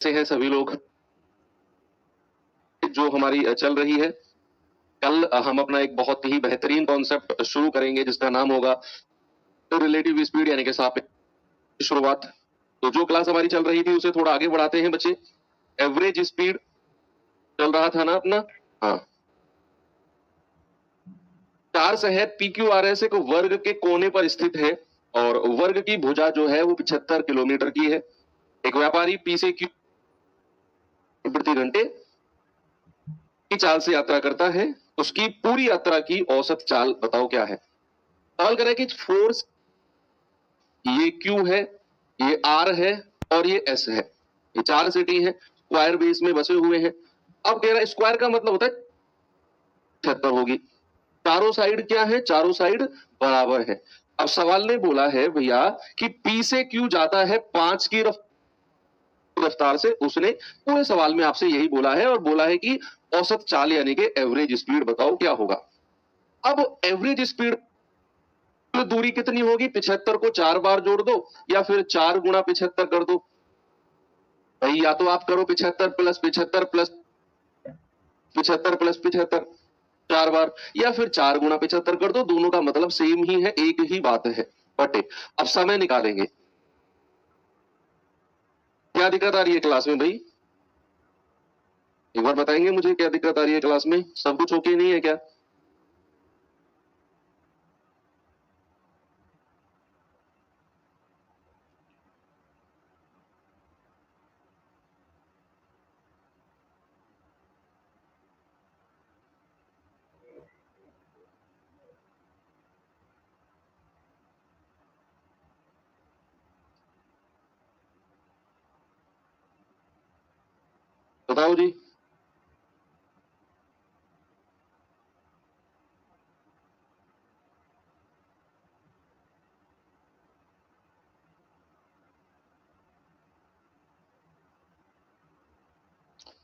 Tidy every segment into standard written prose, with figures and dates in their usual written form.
से हैं सभी लोग जो हमारी चल रही है। कल हम अपना एक बहुत ही बेहतरीन कॉन्सेप्ट शुरू करेंगे जिसका नाम होगा रिलेटिव स्पीड यानी कि सापेक्ष शुरुआत। तो जो क्लास हमारी चल रही थी उसे थोड़ा आगे बढ़ाते हैं बच्चे। एवरेज स्पीड चल रहा था ना अपना। हाँ, 4 शहर PQRS एक वर्ग के कोने पर स्थित है और वर्ग की भुजा जो है वो 75 किलोमीटर की है। एक व्यापारी P से Q प्रति घंटे की चाल से यात्रा करता है। उसकी पूरी यात्रा की औसत चाल बताओ क्या है। सवाल करें कि फोर्स ये Q है, ये R है और ये S है। ये 4 सिटी है, स्क्वायर बेस में बसे हुए हैं। अब कह रहा है स्क्वायर का मतलब होता है 76 होगी। चारों साइड क्या है, चारों साइड बराबर है। अब सवाल ने बोला है भैया कि P से Q जाता है 5 की रफ्तार से। उसने पूरे सवाल में आपसे यही बोला है और बोला है कि औसत चाल यानी कि एवरेज स्पीड बताओ क्या होगा। अब एवरेज स्पीड दूरी कितनी होगी, 75 को 4 बार जोड़ दो या फिर 4 गुणा 75 कर दो। भाई या तो आप करो 75 प्लस 75 प्लस 75 प्लस 75 4 बार, या फिर 4 गुणा 75 कर दो। दोनों का मतलब सेम ही है, एक ही बात है बटे। अब समय निकालेंगे। क्या दिक्कत आ रही है क्लास में भाई, एक बार बताएंगे मुझे क्या दिक्कत आ रही है क्लास में। सब कुछ ओके नहीं है क्या? बताओ जी।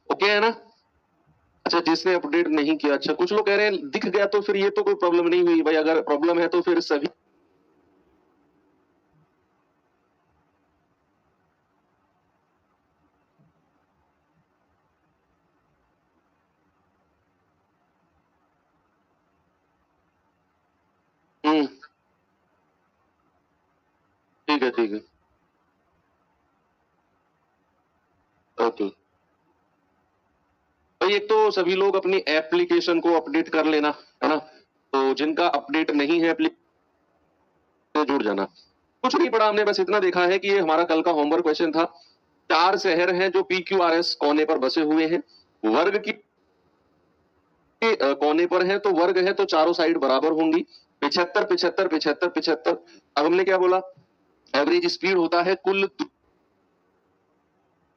ओके है ना? अच्छा, जिसने अपडेट नहीं किया, अच्छा कुछ लोग कह रहे हैं दिख गया तो फिर ये तो कोई प्रॉब्लम नहीं हुई। भाई अगर प्रॉब्लम है तो फिर सभी ठीक है ठीक है ओके। भाई एक तो सभी लोग अपनी एप्लीकेशन को अपडेट कर लेना, है ना। तो जिनका अपडेट नहीं है एप्लीकेशन से जुड़ जाना। कुछ नहीं पढ़ा हमने, बस इतना देखा है कि ये हमारा कल का होमवर्क क्वेश्चन था। 4 शहर हैं जो PQRS कोने पर बसे हुए हैं। वर्ग की कोने पर है तो वर्ग है तो चारों साइड बराबर होंगी। 75 75 75 75। अब हमने क्या बोला, एवरेज स्पीड होता है कुल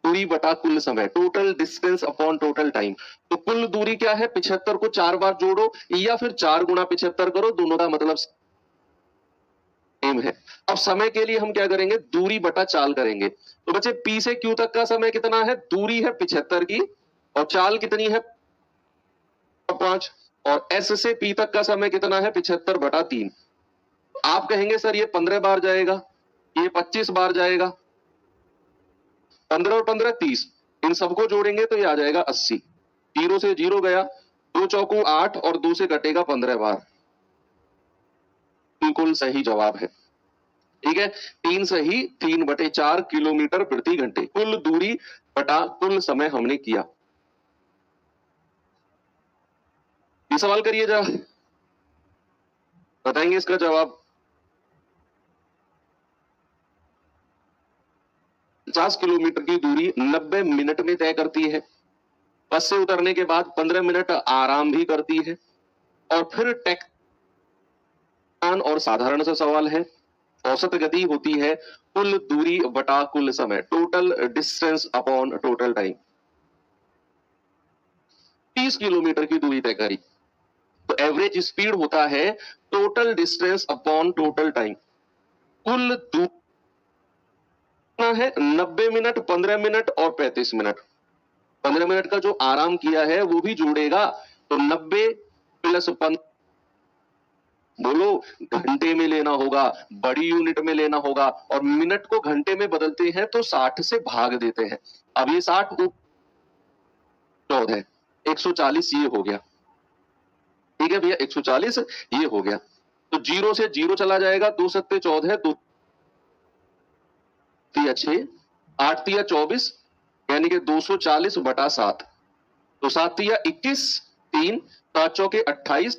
दूरी बटा कुल समय, total distance upon total time. तो कुल दूरी क्या है, 75 को 4 बार जोड़ो या फिर 4 गुणा 75 करो, दोनों का मतलब सेम है। अब समय के लिए हम क्या करेंगे, दूरी बटा चाल करेंगे। तो बच्चे P से Q तक का समय कितना है, दूरी है 75 की और चाल कितनी है 5। और S से P तक का समय कितना है 75 बटा 3। आप कहेंगे सर ये 15 बार जाएगा, ये 25 बार जाएगा। 15 और 15 30, इन सबको जोड़ेंगे तो ये आ जाएगा 80। 0 से 0 गया, 2 चौको 8 और 2 से कटेगा 15 बार। बिल्कुल सही जवाब है। ठीक है, 3 सही, 3/4 किलोमीटर प्रति घंटे कुल दूरी बटा कुल समय हमने किया। ये सवाल करिए जरा, बताएंगे इसका जवाब। 50 किलोमीटर की दूरी 90 मिनट में तय करती है। बस से उतरने के बाद 15 मिनट आराम भी करती है। और फिर टेक्सान और साधारण सा सवाल है। औसत गति होती है कुल दूरी बटा कुल समय, total distance upon total time. 30 kilometre की दूरी तय करी तो एवरेज स्पीड होता है total distance upon total time. कुल दूरी है 90 मिनट, 15 मिनट और 35 मिनट। 15 मिनट का जो आराम किया है वो भी जोड़ेगा तो 90 प्लस 15 बोलो, घंटे में लेना होगा, बड़ी यूनिट में लेना होगा, और मिनट को घंटे में बदलते हैं तो 60 से भाग देते हैं। अब ये 60 14 है, 140 ये हो गया। ठीक है भैया, 140 ये हो गया। तो 0 से 0 चला जाएगा, 2 सत्ते 14, 2 तिया 6, 8 तिया 24, यानी कि 240 बटा 7। तो 7 तिया 21, 3, 7 चौके 28,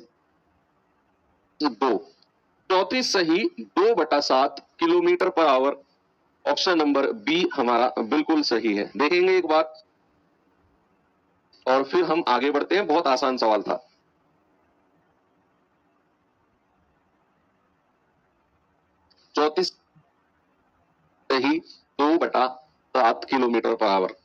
2, 34 सही 2 बटा 7 kilometre per hour. Option number B हमारा बिल्कुल सही है। देखेंगे एक बात और फिर हम आगे बढ़ते हैं। बहुत आसान सवाल था। 34 सही 2 बटा 7 किलोमीटर पर आवर।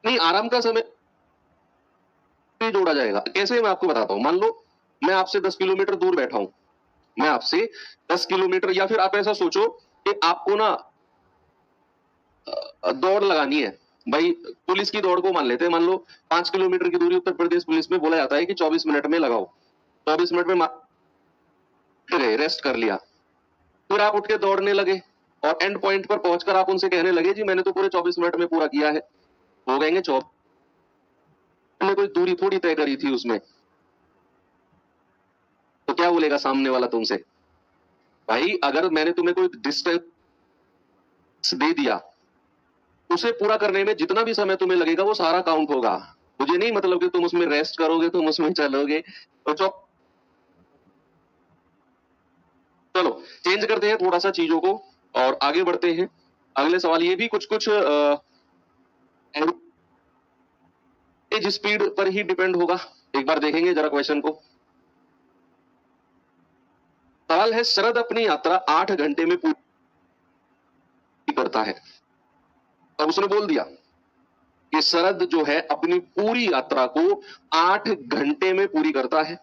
नहीं, आराम का समय जोड़ा जाएगा कैसे, मैं आपको बताता हूं। मान लो मैं आपसे 10 किलोमीटर दूर बैठा हूं, मैं आपसे 10 किलोमीटर, या फिर आप ऐसा सोचो कि आपको ना दौड़ लगानी है भाई। पुलिस की दौड़ को मान लेते हैं, मान लो 5 किलोमीटर की दूरी उत्तर प्रदेश पुलिस में बोला जाता है कि 24 मिनट में लगाओ। 24 मिनट में गए, रेस्ट कर लिया, फिर आप उठ के दौड़ने लगे और एंड पॉइंट पर पहुंचकर आप उनसे कहने लगे जी मैंने तो पूरे 24 मिनट में पूरा किया है। हो गएंगे 24, कोई दूरी थोड़ी तय करी थी उसमें। तो क्या बोलेगा सामने वाला तुमसे? भाई अगर मैंने तुम्हें कोई डिस्टेंस दे दिया, उसे पूरा करने में जितना भी समय तुम्हें लगेगा वो सारा काउंट होगा। मुझे नहीं मतलब कि तुम उसमें रेस्ट करोगे, तुम उसमें चलोगे। तो चलो चेंज करते हैं थोड़ा सा चीजों को और आगे बढ़ते हैं। अगले सवाल ये भी कुछ कुछ एवरेज स्पीड पर ही डिपेंड होगा। एक बार देखेंगे जरा क्वेश्चन को। सवाल है, शरद अपनी यात्रा 8 घंटे में पूरी करता है। अब उसने बोल दिया कि शरद जो है अपनी पूरी यात्रा को 8 घंटे में पूरी करता है।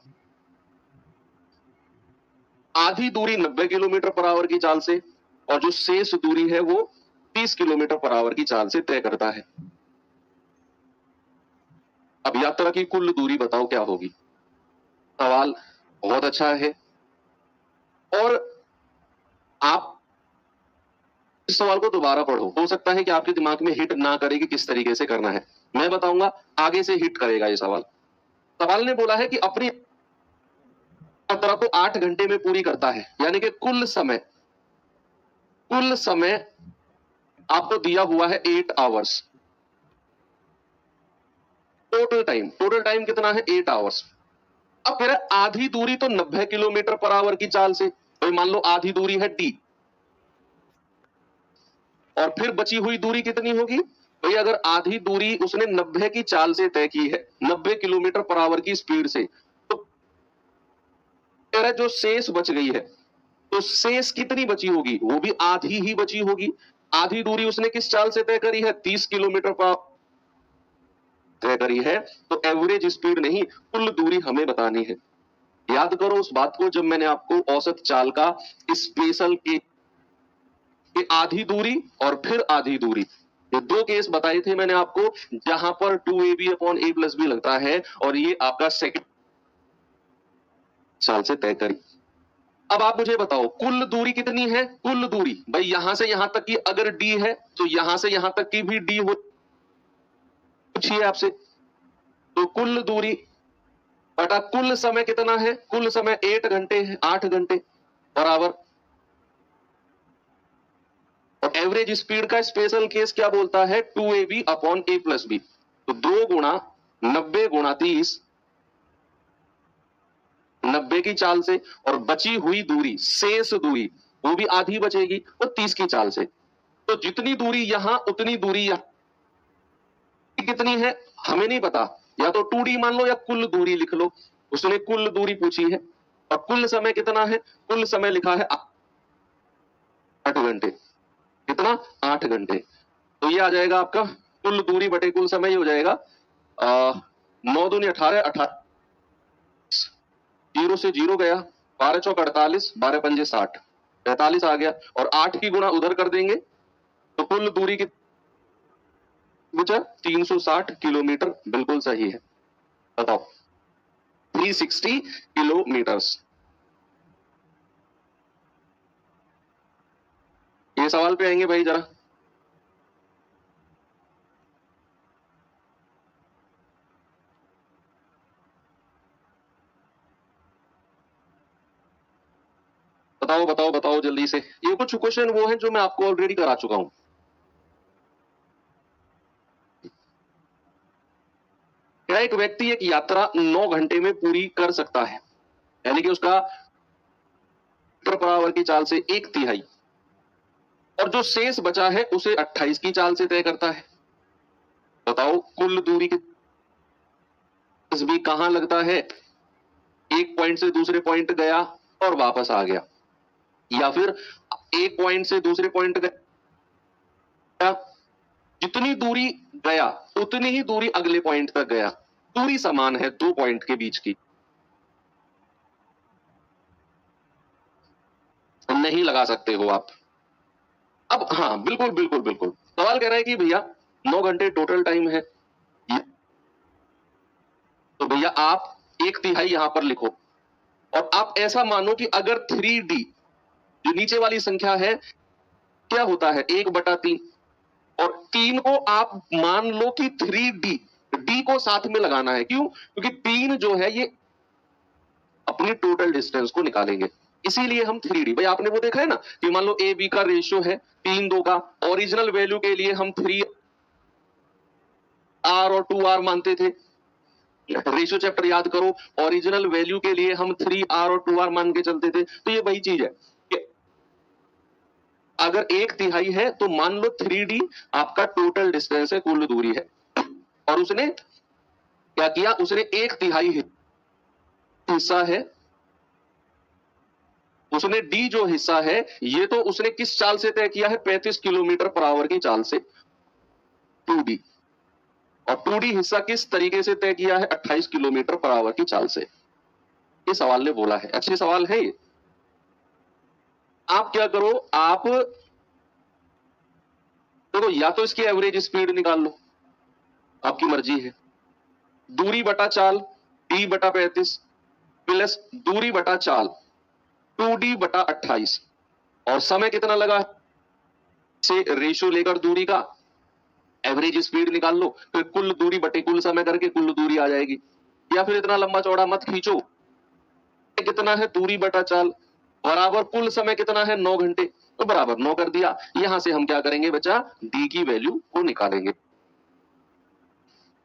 आधी दूरी 90 किलोमीटर पर आवर की चाल से और जो शेष दूरी है वो 30 किलोमीटर पर आवर की चाल से तय करता है। अब यात्रा की कुल दूरी बताओ क्या होगी। सवाल बहुत अच्छा है और आप इस सवाल को दोबारा पढ़ो, हो सकता है कि आपके दिमाग में हिट ना करे कि किस तरीके से करना है। मैं बताऊंगा, आगे से हिट करेगा ये सवाल। सवाल ने बोला है कि अपनी यात्रा को 8 घंटे में पूरी करता है, यानी कि कुल समय आपको दिया हुआ है 8 आवर्स। टोटल टाइम कितना है? 8 आवर्स। अब कह रहा है आधी दूरी तो 90 किलोमीटर पर आवर की चाल से, तो मान लो आधी दूरी है डी, और फिर बची हुई दूरी कितनी होगी भाई? अगर आधी दूरी उसने 90 की चाल से तय की है, 90 किलोमीटर पर आवर की स्पीड से, तो कह रहा है जो शेष बच गई है, तो शेष कितनी बची होगी? वो भी आधी ही बची होगी। आधी दूरी उसने किस चाल से तय करी है? 30 किलोमीटर पर तय करी है। तो एवरेज स्पीड नहीं, कुल दूरी हमें बतानी है। याद करो उस बात को जब मैंने आपको औसत चाल का स्पेशल के आधी दूरी और फिर आधी दूरी, ये 2 केस बताए थे मैंने आपको, जहां पर 2ab upon a plus B लगता है, और ये आपका सेकंड चाल से तय करी। अब आप मुझे बताओ कुल दूरी कितनी है? कुल दूरी भाई यहां से यहां तक की अगर डी है तो यहां से यहां तक की भी डी हो, पूछिए आपसे। तो कुल दूरी बटा कुल समय कितना है? कुल समय 8 घंटे है, 8 घंटे बराबर। और एवरेज स्पीड का स्पेशल केस क्या बोलता है? 2ab upon a plus B. तो 2 गुणा 90 गुणा 30, 90 की चाल से, और बची हुई दूरी शेष दूरी वो भी आधी बचेगी, वो 30 की चाल से। तो जितनी दूरी यहां उतनी दूरी यहां कितनी है हमें नहीं पता, या तो 2d मान लो या कुल दूरी लिख लो। उसने कुल दूरी पूछी है और कुल समय कितना है? कुल समय लिखा है 8 घंटे। कितना? 8 घंटे। तो ये आ जाएगा आपका कुल दूरी बटे कुल समय, ये हो जाएगा 9 दूनी 18, 18 0 से 0 गया, 12 चौक 48, 12 पंजे 60। 45 आ गया, और 8 की गुणा उधर कर देंगे तो कुल दूरी की बचा 360 किलोमीटर। बिल्कुल सही है। बताओ 360 किलोमीटर्स। ये सवाल पे आएंगे भाई जरा। बताओ बताओ बताओ जल्दी से। ये कुछ क्वेश्चन वो है जो मैं आपको ऑलरेडी करा चुका हूं। क्या एक व्यक्ति एक यात्रा 9 घंटे में पूरी कर सकता है, यानी कि उसका पर आवर की चाल से 1/3, और जो शेष बचा है उसे 28 की चाल से तय करता है। बताओ कुल दूरी भी कहां लगता है? एक पॉइंट से दूसरे पॉइंट गया और वापस आ गया, या फिर एक पॉइंट से दूसरे पॉइंट गया, जितनी दूरी गया उतनी ही दूरी अगले पॉइंट तक गया। दूरी समान है दो पॉइंट के बीच की। नहीं लगा सकते हो आप। अब हाँ बिल्कुल बिल्कुल बिल्कुल, सवाल कह रहा है कि भैया 9 घंटे टोटल टाइम है, तो भैया आप 1/3 यहां पर लिखो, और आप ऐसा मानो कि अगर 3D जो नीचे वाली संख्या है क्या होता है 1/3, और 3 को आप मान लो कि 3D, डी को साथ में लगाना है। क्यों? क्योंकि 3 जो है ये अपनी टोटल डिस्टेंस को निकालेंगे, इसीलिए हम 3D। भाई आपने वो देखा है ना कि मान लो ए बी का रेशियो है 3:2 का, ओरिजिनल वैल्यू के लिए हम 3R और 2R मानते थे। रेशियो चैप्टर याद करो, ओरिजिनल वैल्यू के लिए हम 3R और 2R मान के चलते थे। तो ये वही चीज है कि अगर 1/3 है तो मान लो 3D आपका टोटल डिस्टेंस है, कुल दूरी है, और उसने क्या किया, उसने 1/3 हिस्सा है, उसने डी जो हिस्सा है ये तो उसने किस चाल से तय किया है? 35 किलोमीटर पर आवर की चाल से 2D, और 2D हिस्सा किस तरीके से तय किया है? 28 किलोमीटर पर आवर की चाल से। ये सवाल ने बोला है, अच्छे सवाल है ये। आप क्या करो, आप देखो या तो इसकी एवरेज स्पीड निकाल लो, आपकी मर्जी है। दूरी बटा चाल D/35 प्लस दूरी बटा चाल 2D/28, और समय कितना लगा से रेशियो लेकर दूरी का एवरेज स्पीड निकाल लो, फिर कुल दूरी बटे कुल समय करके कुल दूरी आ जाएगी। या फिर इतना लंबा चौड़ा मत खींचो, कितना है दूरी बटा चाल बराबर कुल समय कितना है 9 घंटे, तो बराबर 9 कर दिया। यहां से हम क्या करेंगे बच्चा, डी की वैल्यू को निकालेंगे,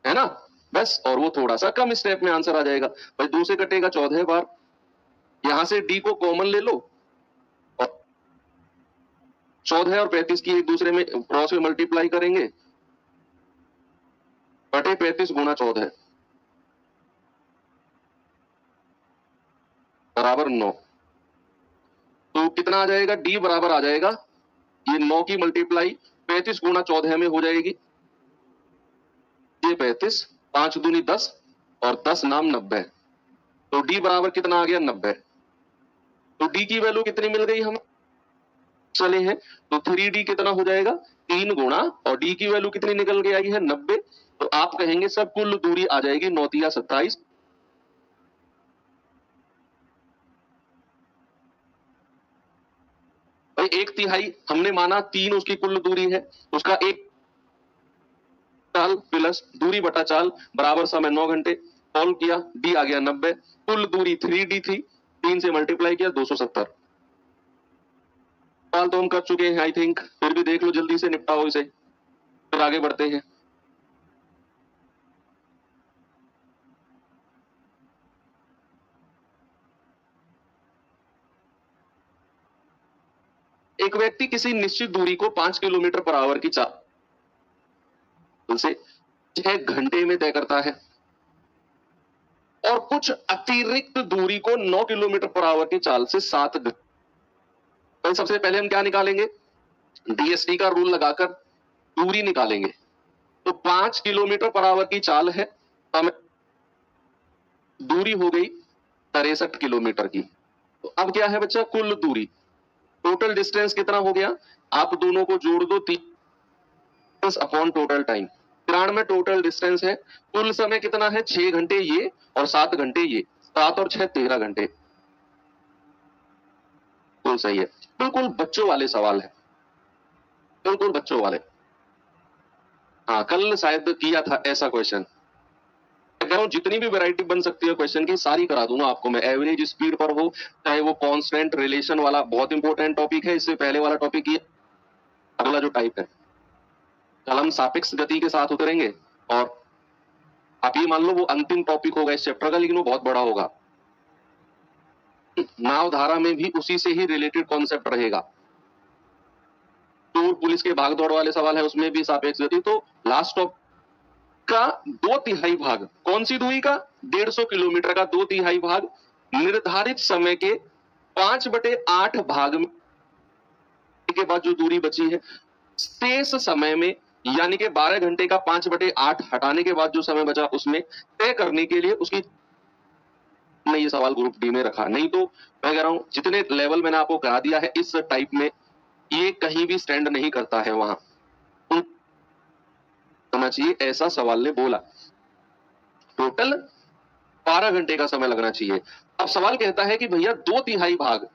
है ना, बस। और वो थोड़ा सा कम स्टेप में आंसर आ जाएगा। भाई 2 से कटेगा 14 बार, यहां से डी को कॉमन ले लो, और 14 और 35 की एक दूसरे में क्रॉस में मल्टीप्लाई करेंगे, बटे 35 गुणा 14 बराबर 9। तो कितना आ जाएगा, डी बराबर आ जाएगा, ये 9 की मल्टीप्लाई 35 गुणा 14 में हो जाएगी, ये 35, 5 दूनी 10, और 10 नाम 90। तो डी बराबर कितना आ गया, 90। तो डी की वैल्यू कितनी मिल गई हम चले हैं, तो 3D कितना हो जाएगा, 3 गुणा, और डी की वैल्यू कितनी निकल के आई है, 90। तो आप कहेंगे सब कुल दूरी आ जाएगी 9 × 27। भाई 1/3 हमने माना, 3 उसकी कुल दूरी है, उसका 1 चाल प्लस दूरी बटा चाल बराबर समय 9 घंटे, सॉल्व किया, डी आ गया 90, कुल दूरी 3D थी, 3 से मल्टीप्लाई किया 270। सवाल तो हम कर चुके हैं आई थिंक, फिर भी देख लो जल्दी से निपटाओ इसे, फिर आगे बढ़ते हैं। एक व्यक्ति किसी निश्चित दूरी को 5 किलोमीटर पर आवर की चाल से 6 घंटे में तय करता है, और कुछ अतिरिक्त दूरी को 9 किलोमीटर पर आवर की चाल से 7 घंटे। तो सबसे पहले हम क्या निकालेंगे, डीएसटी का रूल लगाकर दूरी निकालेंगे। तो 5 किलोमीटर पर आवर की चाल है, हमें दूरी हो गई 63 किलोमीटर की। तो अब क्या है बच्चा, कुल दूरी, टोटल डिस्टेंस कितना हो गया, आप दोनों को जोड़ दो, 30 upon total time, 93 total distance है। कुल समय कितना है, 6 घंटे ये और 7 घंटे ये, 7 और 6 13 घंटे। तो सही है, बिल्कुल बच्चों वाले सवाल है, बिल्कुल बच्चों वाले। हाँ, कल शायद किया था ऐसा क्वेश्चन। कह रहा हूं जितनी भी वैरायटी बन सकती है क्वेश्चन की सारी करा दूंगा आपको मैं, एवरेज स्पीड पर हो चाहे वो कांस्टेंट रिलेशन वाला बहुत इंपॉर्टेंट टॉपिक है, इससे पहले वाला टॉपिक ये अगला जो टाइप है, कल हम सापेक्ष गति के साथ उतरेंगे और आप ये मान लो वो अंतिम टॉपिक होगा इस चैप्टर का, लेकिन वो बहुत बड़ा होगा। नाव धारा में भी उसी से ही रिलेटेड कॉन्सेप्ट रहेगा। चोर पुलिस के भाग दौड़ वाले सवाल है उसमें भी सापेक्ष गति। तो लास्ट टॉपिक का 2/3 भाग, कौन सी दूरी का, 150 किलोमीटर का 2/3 भाग निर्धारित समय के 5/8 भाग में के बाद जो दूरी बची है शेष समय में, यानी कि 12 घंटे का 5/8 हटाने के बाद जो समय बचा उसमें तय करने के लिए उसकी, मैं ये सवाल ग्रुप डी में रखा। नहीं तो मैं कह रहा हूं जितने लेवल मैंने आपको करा दिया है इस टाइप में ये कहीं भी स्टैंड नहीं करता है, वहां होना चाहिए ऐसा सवाल ने बोला। टोटल 12 घंटे का समय लगना चाहिए। अब सवाल कहता है कि भैया 2/3 भाग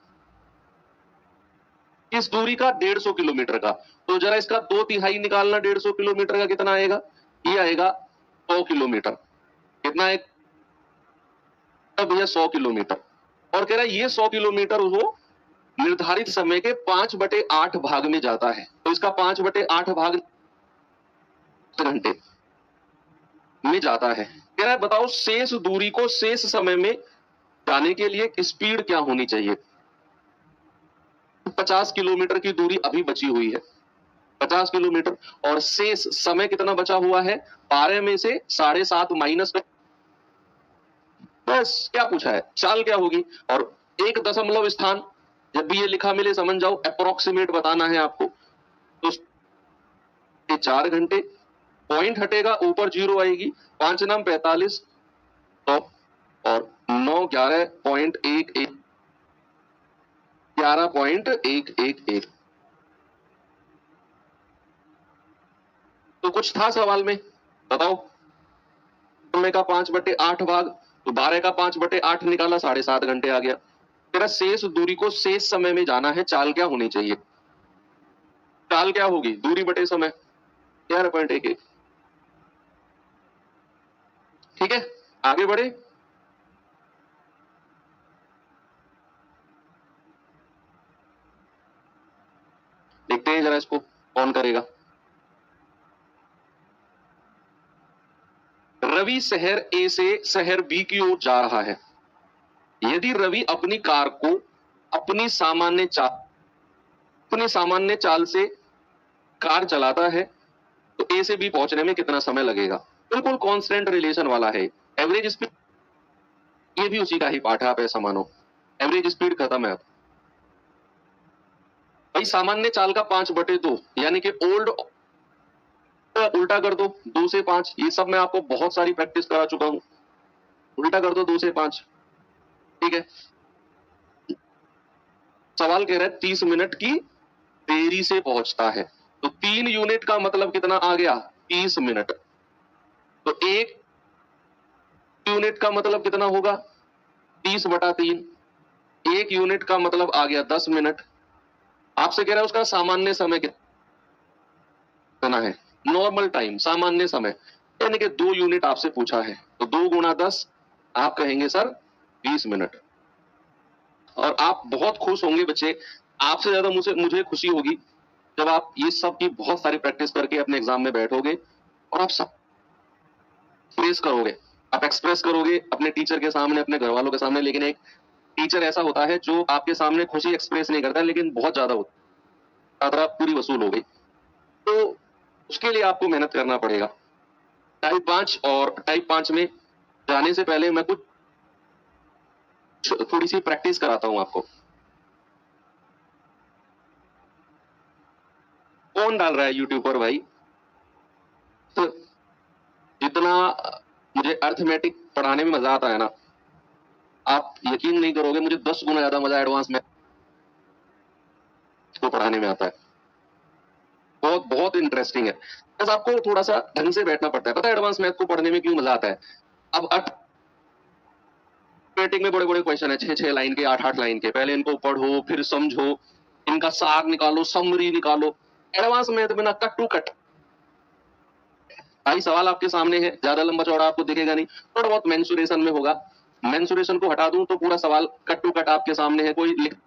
इस दूरी का 150 किलोमीटर का, तो जरा इसका 2/3 निकालना, 150 किलोमीटर का कितना आएगा, ये आएगा 100 किलोमीटर। कितना है भैया, 100 किलोमीटर। और कह रहा है ये 100 किलोमीटर वो निर्धारित समय के 5/8 भाग में जाता है, तो इसका 5/8 भाग घंटे में जाता है। कह रहा है बताओ शेष दूरी को शेष समय में जाने के लिए स्पीड क्या होनी चाहिए। 50 किलोमीटर की दूरी अभी बची हुई है, 50 किलोमीटर, और शेष समय कितना बचा हुआ है, 12 में से 7.5 माइनस, बस क्या पूछा है, चाल क्या होगी। और 1 दशमलव स्थान जब भी ये लिखा मिले समझ जाओ अप्रोक्सीमेट बताना है आपको। तो 4 घंटे, पॉइंट हटेगा ऊपर 0 आएगी, 5 9 45 तो, और 9 11.11 11.111। तो कुछ था सवाल में, बताओ। समय का 5/8 भाग, तो 12 का 5/8 निकाला, 7.5 घंटे आ गया। तेरा शेष दूरी को शेष समय में जाना है, चाल क्या होनी चाहिए, चाल क्या होगी, दूरी बटे समय 11.11। ठीक है, आगे बढ़े। देखते हैं जरा इसको कौन करेगा। रवि शहर ए से शहर बी की ओर जा रहा है। यदि रवि अपनी कार को अपनी सामान्य चाल से कार चलाता है तो ए से बी पहुंचने में कितना समय लगेगा। बिल्कुल कांस्टेंट रिलेशन वाला है। एवरेज स्पीड, ये भी उसी का ही पाठ है, आप ऐसा मानो। एवरेज स्पीड खत्म है। भाई सामान्य चाल का 5/2 यानी कि ओल्ड उल्टा कर दो, 2 से 5, ये सब मैं आपको बहुत सारी प्रैक्टिस करा चुका हूं। उल्टा कर दो 2 से 5, ठीक है। सवाल कह रहा है 30 मिनट की देरी से पहुंचता है, तो 3 यूनिट का मतलब कितना आ गया, 30 मिनट। तो 1 यूनिट का मतलब कितना होगा, 30/3। 1 यूनिट का मतलब आ गया 10 मिनट। आपसे कह रहा है उसका सामान्य समय कितना है, नॉर्मल टाइम, सामान्य समय, यानी कि 2 यूनिट आपसे पूछा है, तो 2 गुणा 10 आप कहेंगे सर 20 मिनट। और आप बहुत खुश होंगे बच्चे, आपसे ज्यादा मुझे खुशी होगी जब आप ये सब की बहुत सारी प्रैक्टिस करके अपने एग्जाम में बैठोगे और आप सब एक्सप्रेस करोगे अपने टीचर के सामने, अपने घर वालों के सामने। लेकिन एक टीचर ऐसा होता है जो आपके सामने खुशी एक्सप्रेस नहीं करता, लेकिन बहुत ज्यादा होता, पूरी वसूल हो गई। तो उसके लिए आपको मेहनत करना पड़ेगा। टाइप 5 और टाइप 5 में जाने से पहले मैं कुछ थोड़ी सी प्रैक्टिस कराता हूं आपको। कौन डाल रहा है यूट्यूब पर भाई, तो जितना मुझे अर्थमेटिक पढ़ाने में मजा आता है ना, आप यकीन नहीं करोगे, मुझे 10 गुना ज्यादा मजा एडवांस में को पढ़ाने में आता है, बहुत बहुत इंटरेस्टिंग है। बस आपको थोड़ा सा ढंग से बैठना पड़ता है। पता है एडवांस मैथ को पढ़ने में क्यों मजा आता है? अब अर्थमेटिक में बड़े बड़े क्वेश्चन है, 6-6 लाइन के, 8-8 लाइन के, पहले इनको पढ़ो, फिर समझो, इनका सार निकालो, समरी निकालो। एडवांस मैथ में ना कट टू कट, भाई सवाल आपके सामने है, ज्यादा लंबा चौड़ा आपको दिखेगा नहीं, थोड़ा बहुत मेंसुरेशन में होगा। मेंसुरेशन को हटा दूं तो पूरा सवाल कट टू कट आपके सामने है, कोई लिखना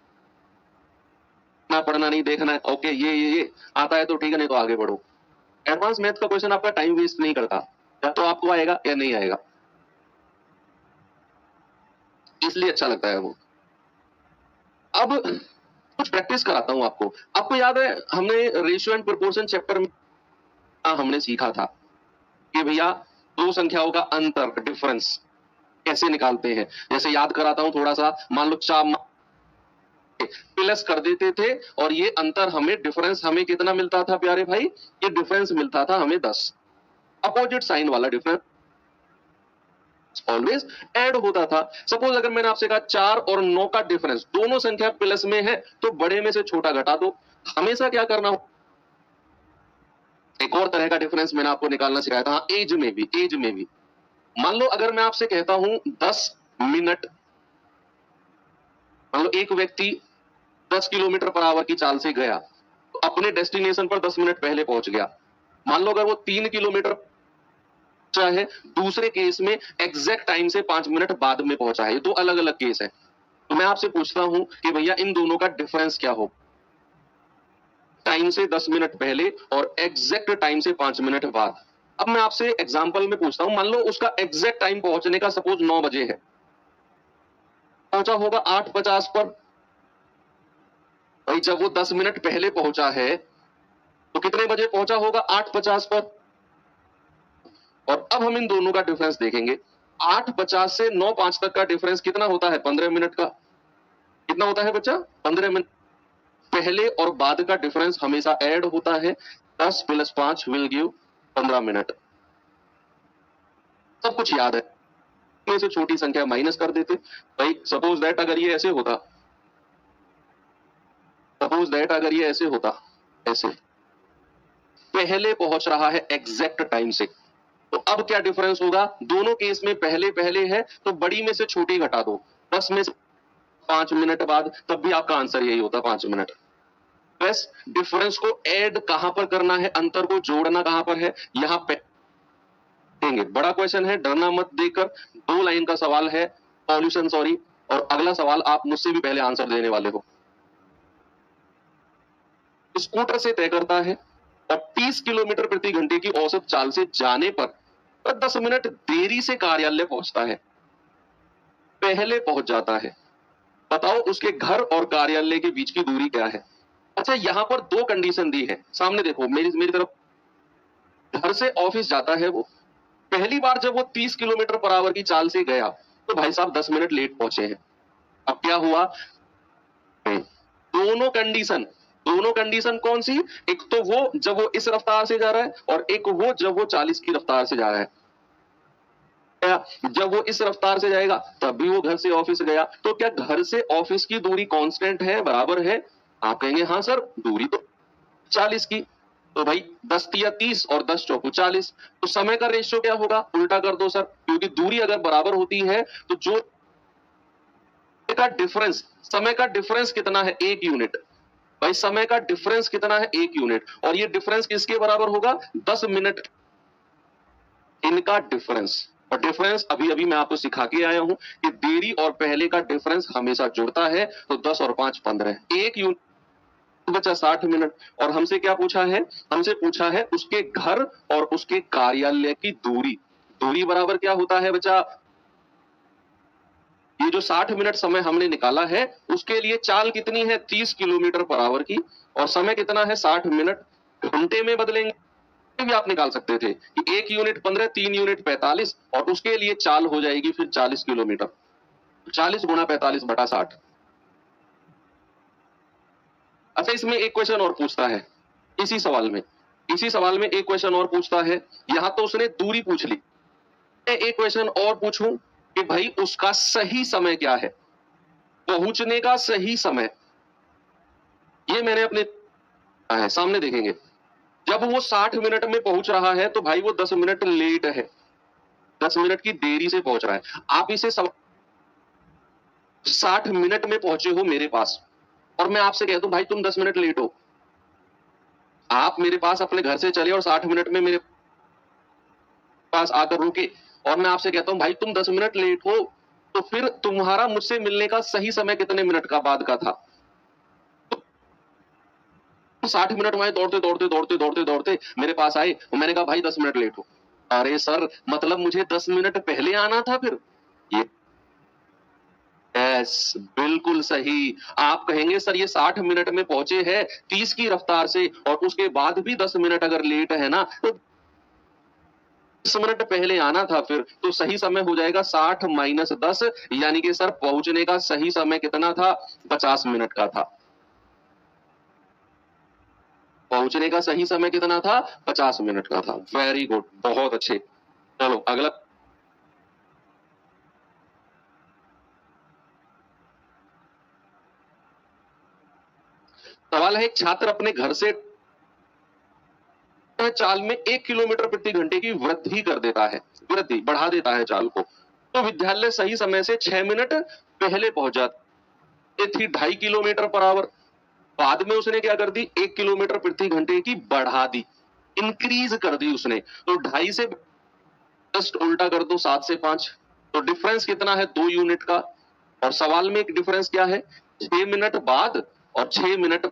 पढ़ना नहीं, देखना है ओके ये आता है तो ठीक है, नहीं तो आगे बढ़ो। एडवांस मैथ का क्वेश्चन आपका टाइम वेस्ट नहीं करता, या तो आपको आएगा या नहीं आएगा, इसलिए अच्छा लगता है वो। अब कुछ प्रैक्टिस कराता हूं आपको। आपको याद है हमने रेशियो एंड प्रोपोर्शन चैप्टर में हमने सीखा था कि भैया दो संख्याओं का अंतर, डिफरेंस कैसे निकालते हैं। जैसे याद कराता हूं थोड़ा सा, मान लो 4 प्लस कर देते थे और ये अंतर हमें, डिफरेंस हमें कितना मिलता था प्यारे भाई? ये डिफरेंस मिलता था हमें 10। अपोजिट साइन वाला डिफरेंस ऑलवेज ऐड होता था। सपोज अगर मैंने आपसे कहा 4 और 9 का डिफरेंस, दोनों संख्या प्लस में है तो बड़े में से छोटा घटा दो। हमेशा क्या करना हो, एक और तरह का डिफरेंस मैंने आपको निकालना सिखाया था, हाँ, एज में भी। मान लो अगर मैं आपसे कहता हूं 10 मिनट, मान लो एक व्यक्ति 10 किलोमीटर पर आवर की चाल से गया तो अपने डेस्टिनेशन पर 10 मिनट पहले पहुंच गया। मान लो अगर वो 3 किलोमीटर पहुंचा है, दूसरे केस में एग्जैक्ट टाइम से 5 मिनट बाद में पहुंचा है। ये दो अलग अलग केस है। तो मैं आपसे पूछता हूं कि भैया इन दोनों का डिफरेंस क्या हो? टाइम से 10 मिनट पहले और एग्जैक्ट टाइम से 5 मिनट बाद। अब मैं आपसे एग्जांपल में पूछता हूं, मान लो उसका एग्जैक्ट टाइम पहुंचने का सपोज 9 बजे है, पहुंचा होगा 8:50 पर। भाई जब वो 10 मिनट पहले पहुंचा है तो कितने बजे पहुंचा होगा? 8:50 पर। और अब हम इन दोनों का डिफरेंस देखेंगे। 8:50 से 9:05 तक का डिफरेंस कितना होता है? 15 मिनट का। कितना होता है बच्चा? 15 मिनट। पहले और बाद का डिफरेंस हमेशा ऐड होता है। 10 + 5 विल गिव 15 मिनट। सब कुछ याद है, में से छोटी संख्या माइनस कर देते। भाई सपोज दैट अगर ये ऐसे होता, ऐसे पहले पहुंच रहा है एग्जैक्ट टाइम से, तो अब क्या डिफरेंस होगा? दोनों केस में पहले पहले है तो बड़ी में से छोटी घटा दो, 10 में से 5 मिनट बाद, तब भी आपका आंसर यही होता, 5 मिनट। बस डिफरेंस को ऐड कहां पर करना है, अंतर को जोड़ना कहां पर है, यहां पे देंगे। बड़ा क्वेश्चन है, डरना मत देकर, 2 लाइन का सवाल है, सॉल्यूशन सॉरी, और अगला सवाल आप मुझसे भी पहले आंसर देने वाले हो। स्कूटर से तय करता है और 30 किलोमीटर प्रति घंटे की औसत चाल से जाने पर 10 मिनट देरी से कार्यालय पहुंचता है, पहले पहुंच जाता है। बताओ उसके घर और कार्यालय के बीच की दूरी क्या है? अच्छा यहां पर 2 कंडीशन दी है, सामने देखो, मेरी तरफ। घर से ऑफिस जाता है वो, पहली बार जब वो 30 किलोमीटर पर आवर की चाल से गया तो भाई साहब 10 मिनट लेट पहुंचे हैं। अब क्या हुआ? दोनों कंडीशन कौन सी? एक तो वो जब वो इस रफ्तार से जा रहा है और एक वो जब वो 40 की रफ्तार से जा रहा है। जब वो इस रफ्तार से जाएगा तब भी वो घर से ऑफिस गया, तो क्या घर से ऑफिस की दूरी कांस्टेंट है, बराबर है? आप कहेंगे हाँ सर, दूरी तो 40 की। तो भाई 10 या 30 और 10 चौको 40, तो समय का रेशियो क्या होगा? उल्टा कर दो सर, क्योंकि दूरी अगर बराबर होती है तो जो का डिफरेंस, समय का डिफरेंस कितना है? 1 यूनिट। भाई समय का डिफरेंस कितना है? 1 यूनिट। और ये डिफरेंस किसके बराबर होगा? 10 मिनट इनका डिफरेंस। और डिफरेंस अभी अभी मैं आपको सिखा के आया हूं कि देरी और पहले का डिफरेंस हमेशा जुड़ता है, तो 10 और 5 15, 1 यूनिट बचा 60 मिनट। और हमसे क्या पूछा है? हमसे पूछा है उसके घर और उसके कार्यालय की दूरी। दूरी बराबर क्या होता है बचा? ये जो 60 मिनट समय हमने निकाला है उसके लिए चाल कितनी है? 30 किलोमीटर पर आवर की, और समय कितना है? 60 मिनट। घंटे में बदलेंगे भी आप निकाल सकते थे कि 1 यूनिट 15, 3 यूनिट 45, और उसके लिए चाल हो जाएगी फिर 40 किलोमीटर। 40 × 45/60। अच्छा इसमें एक क्वेश्चन और पूछता है, इसी सवाल में एक क्वेश्चन और पूछता है। यहां तो उसने दूरी पूछ ली, एक क्वेश्चन और पूछूं कि भाई उसका सही समय क्या है, पहुंचने का सही समय। ये मैंने अपने है, सामने देखेंगे। जब वो 60 मिनट में पहुंच रहा है तो भाई वो 10 मिनट लेट है, 10 मिनट की देरी से पहुंच रहा है। आप इसे 60 मिनट में पहुंचे हो मेरे पास और मैं आपसे कहता हूं भाई तुम 10 मिनट लेट हो। आप मेरे पास अपने घर से चले और 60 मिनट में मेरे पास आकर रुके और मैं आपसे कहता हूं भाई तुम 10 मिनट लेट हो, तो फिर तुम्हारा मुझसे मिलने का सही समय कितने मिनट का बाद का था? 60 मिनट में दौड़ते दौड़ते दौड़ते दौड़ते दौड़ते मेरे पास आए और मैंने कहा भाई 10 मिनट लेट हो। अरे सर मतलब मुझे 10 मिनट पहले आना था फिर। ये यस बिल्कुल सही। आप कहेंगे सर ये 60 मिनट में पहुंचे हैं 30 की रफ्तार से और उसके बाद भी 10 मिनट अगर लेट है ना तो 10 मिनट पहले आना था फिर, तो सही समय हो जाएगा 60 माइनस 10, यानी कि सर पहुंचने का सही समय कितना था? 50 मिनट का था। पहुंचने का सही समय कितना था? 50 मिनट का था। वेरी गुड, बहुत अच्छे। चलो अगला सवाल है, एक छात्र अपने घर से चाल में 1 किलोमीटर प्रति घंटे की वृद्धि कर देता है, वृद्धि बढ़ा देता है चाल को, तो विद्यालय सही समय से 6 मिनट पहले पहुंच जाती थी 2.5 किलोमीटर पर आवर। बाद में उसने क्या कर दी? 1 किलोमीटर प्रति घंटे की बढ़ा दी, इंक्रीज कर दी उसने। तो 2.5 से जस्ट उल्टा कर दो, 7 से 5, तो डिफरेंस कितना है? 2 यूनिट का। और सवाल में एक डिफरेंस क्या है? 6 मिनट बाद और 6 मिनट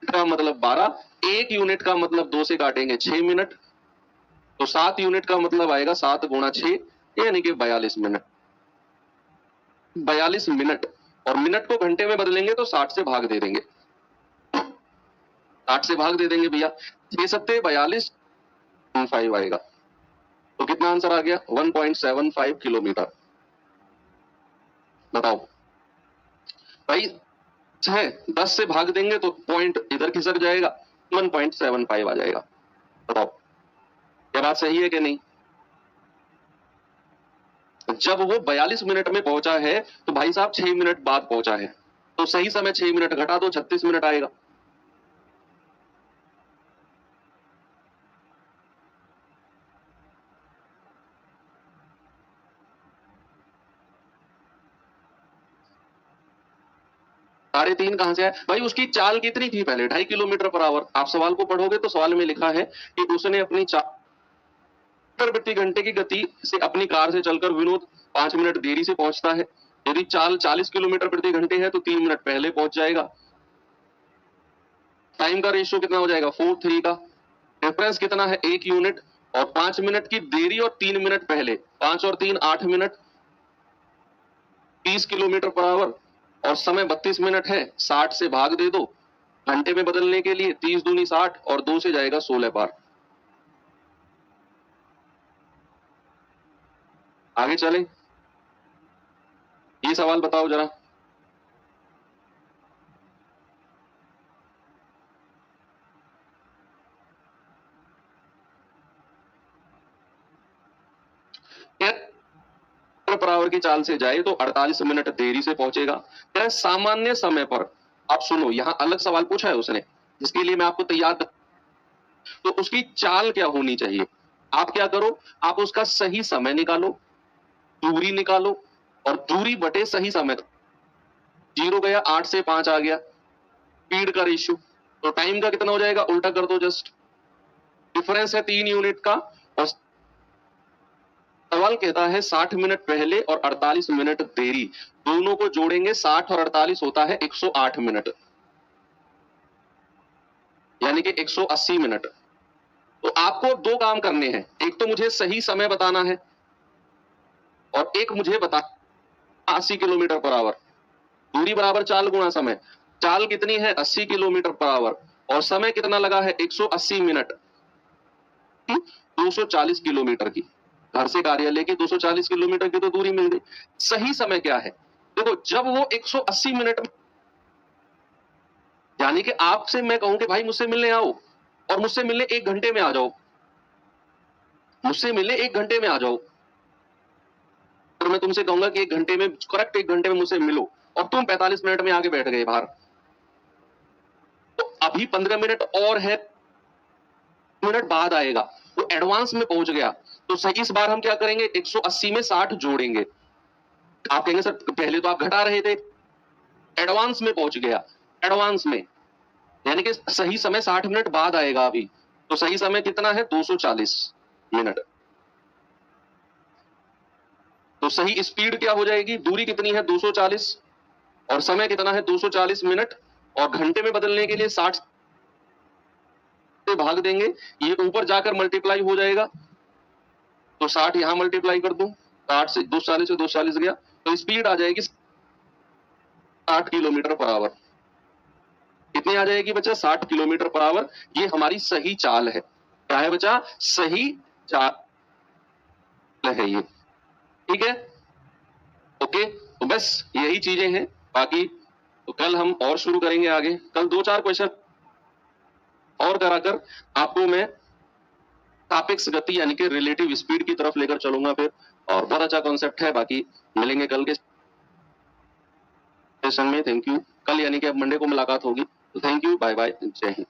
का मतलब 12, 1 यूनिट का मतलब 2 से काटेंगे 6 मिनट, तो 7 यूनिट का मतलब आएगा 7 गुणा 6 यानी कि 42 मिनट। 42 मिनट, और मिनट को घंटे में बदलेंगे तो 60 से भाग दे देंगे, 60 से भाग दे देंगे भैया। 6 सत्ते 42, 5 आएगा। तो कितना आंसर आ गया? 1.75 किलोमीटर। बताओ भाई, है 10 से भाग देंगे तो पॉइंट इधर खिसक जाएगा, 1.75 आ जाएगा। बताओ क्या बात सही है कि नहीं? जब वो 42 मिनट में पहुंचा है तो भाई साहब 6 मिनट बाद पहुंचा है, तो सही समय 6 मिनट घटा दो, 36 मिनट आएगा। साढ़े तीन कहां से आया भाई? उसकी चाल कितनी थी पहले? 2.5 किलोमीटर पर आवर। आप सवाल को पढ़ोगे तो सवाल में लिखा है कि उसने अपनी चाल प्रति घंटे की गति से अपनी कार से चलकर विनोद 5 मिनट देरी से पहुंचता है। यदि चाल 40 किलोमीटर प्रति घंटे है तो 3 मिनट पहले पहुंच जाएगा। टाइम का रेशियो कितना हो जाएगा? 4:3 का। डिफरेंस कितना है? 1 यूनिट। और 5 मिनट की देरी और 3 मिनट पहले, 5 और 3 8 मिनट, 30 किलोमीटर पर आवर, और समय 32 मिनट है। 60 से भाग दे दो घंटे में बदलने के लिए, 30 दूनी 60 और 2 से जाएगा 16 पार। आगे चले, ये सवाल बताओ जरा। पर आवर की चाल से जाए तो 48 मिनट देरी से पहुंचेगा। क्या सामान्य समय पर? आप सुनो, यहां अलग सवाल पूछा है उसने, जिसके लिए मैं आपको तैयार, तो उसकी चाल क्या होनी चाहिए? आप क्या करो, आप उसका सही समय निकालो, दूरी निकालो, और दूरी बटे सही समय, 0 गया, 8 से 5 आ गया, स्पीड का रेशियो, तो टाइम का कितना हो जाएगा? उल्टा कर दो जस्ट। डिफरेंस है 3 यूनिट का, और सवाल कहता है 60 मिनट पहले और 48 मिनट देरी, दोनों को जोड़ेंगे 60 और 48 होता है 108 मिनट, यानी कि 180 मिनट। तो आपको दो काम करने हैं, एक तो मुझे सही समय बताना है और एक मुझे बता 80 किलोमीटर पर आवर। दूरी बराबर चाल गुणा समय। चाल कितनी है? 80 किलोमीटर पर आवर, और समय कितना लगा है? 180 मिनट, 240 किलोमीटर की, घर से कार्यालय की 240 किलोमीटर की तो दूरी मिल गई। सही समय क्या है? देखो, जब वो 180 मिनट, यानी कि आपसे मैं कहूं कि भाई मुझसे मिलने आओ, और मुझसे मिलने 1 घंटे में आ जाओ, मुझसे मिलने 1 घंटे में आ जाओ, और मैं तुमसे कहूंगा कि 1 घंटे में, करेक्ट 1 घंटे में मुझसे मिलो, और तुम 45 मिनट में आके बैठ गए बाहर, अभी 15 मिनट और है, मिनट बाद आएगा, वो एडवांस में पहुंच गया। तो सही इस बार हम क्या करेंगे, 180 में 60 जोड़ेंगे। आप कहेंगे सर पहले तो आप घटा रहे थे, एडवांस में पहुंच गया, एडवांस में, यानी कि सही समय 60 मिनट बाद आएगा अभी। तो सही समय कितना है, 240 मिनट। तो सही स्पीड क्या हो जाएगी, दूरी कितनी है 240 और समय कितना है 240 मिनट, और घंटे में बदलने के लिए 60 से भाग देंगे, ये ऊपर जाकर मल्टीप्लाई हो जाएगा। तो 60 यहां मल्टीप्लाई कर दूं, 60 से 240 गया, तो स्पीड आ जाएगी 60 किलोमीटर पर आवर। कितनी आ जाएगी बच्चा, 60 किलोमीटर पर आवर। ये हमारी सही चाल है। क्या है बच्चा, सही चाल है ये, ठीक है। ओके, तो बस यही चीजें हैं, बाकी तो कल हम और शुरू करेंगे आगे। कल 2-4 क्वेश्चन और कराकर आपको मैं सापेक्ष गति यानी कि रिलेटिव स्पीड की तरफ लेकर चलूंगा फिर, और बहुत अच्छा कॉन्सेप्ट है। बाकी मिलेंगे कल के सेशन में। Thank you. कल यानी कि अब मंडे को मुलाकात होगी। थैंक यू, बाय बाय, जय हिंद।